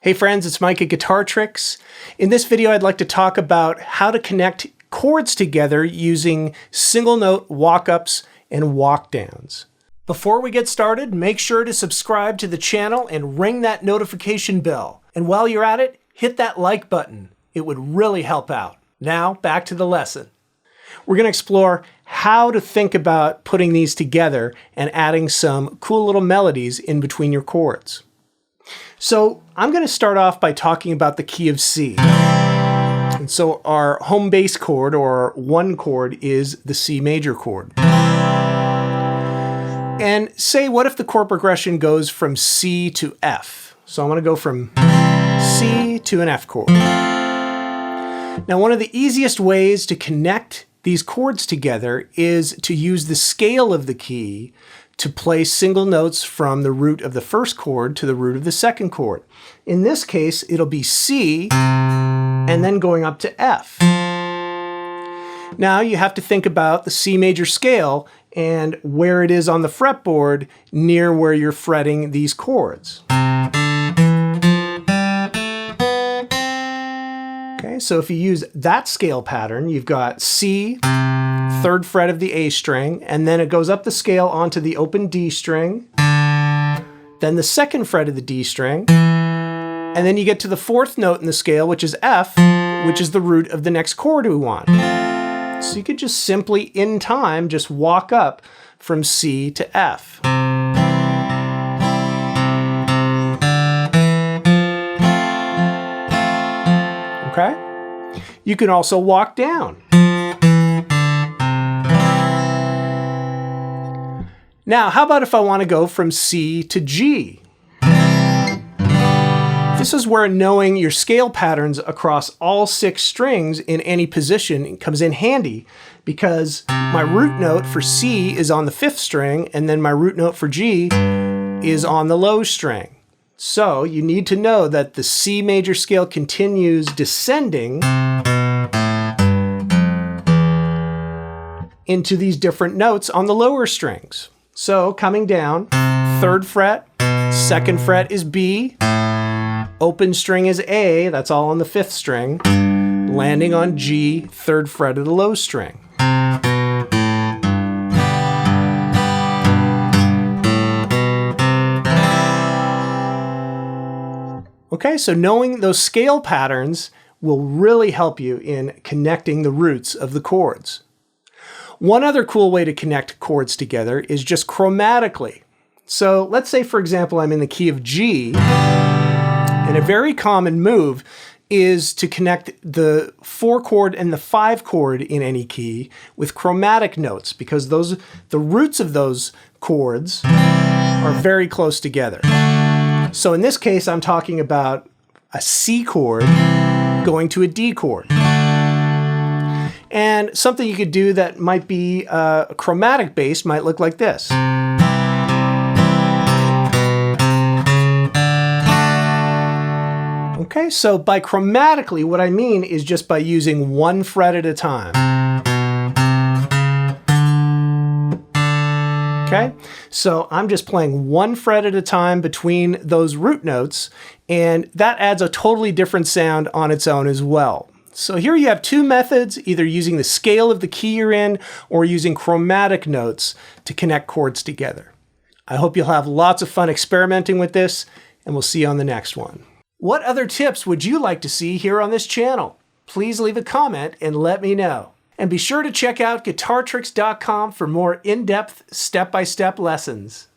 Hey friends, it's Mike at Guitar Tricks. In this video, I'd like to talk about how to connect chords together using single note walk-ups and walk-downs. Before we get started, make sure to subscribe to the channel and ring that notification bell. And while you're at it, hit that like button. It would really help out. Now, back to the lesson. We're going to explore how to think about putting these together and adding some cool little melodies in between your chords. So I'm going to start off by talking about the key of C. And so our home bass chord, or one chord, is the C major chord. And say, what if the chord progression goes from C to F? So I'm going to go from C to an F chord. Now, one of the easiest ways to connect these chords together is to use the scale of the key to play single notes from the root of the first chord to the root of the second chord. In this case, it'll be C and then going up to F. Now you have to think about the C major scale and where it is on the fretboard near where you're fretting these chords. Okay, so if you use that scale pattern, you've got C, third fret of the A string, and then it goes up the scale onto the open D string, then the second fret of the D string, and then you get to the fourth note in the scale, which is F, which is the root of the next chord we want. So you could just simply, in time, just walk up from C to F. Okay? You can also walk down. Now, how about if I want to go from C to G? This is where knowing your scale patterns across all 6 strings in any position comes in handy, because my root note for C is on the 5th string, and then my root note for G is on the low string. So you need to know that the C major scale continues descending into these different notes on the lower strings. So coming down, 3rd fret, 2nd fret is B, open string is A, that's all on the 5th string, landing on G, 3rd fret of the low string. Okay, so knowing those scale patterns will really help you in connecting the roots of the chords. One other cool way to connect chords together is just chromatically. So let's say, for example, I'm in the key of G, and a very common move is to connect the 4 chord and the 5 chord in any key with chromatic notes, because the roots of those chords are very close together. So in this case, I'm talking about a C chord going to a D chord. And something you could do that might be chromatic based might look like this. Okay, so by chromatically, what I mean is just by using 1 fret at a time. Okay, so I'm just playing 1 fret at a time between those root notes, and that adds a totally different sound on its own as well. So here you have 2 methods, either using the scale of the key you're in or using chromatic notes to connect chords together. I hope you'll have lots of fun experimenting with this, and we'll see you on the next one. What other tips would you like to see here on this channel? Please leave a comment and let me know. And be sure to check out guitartricks.com for more in-depth, step-by-step lessons.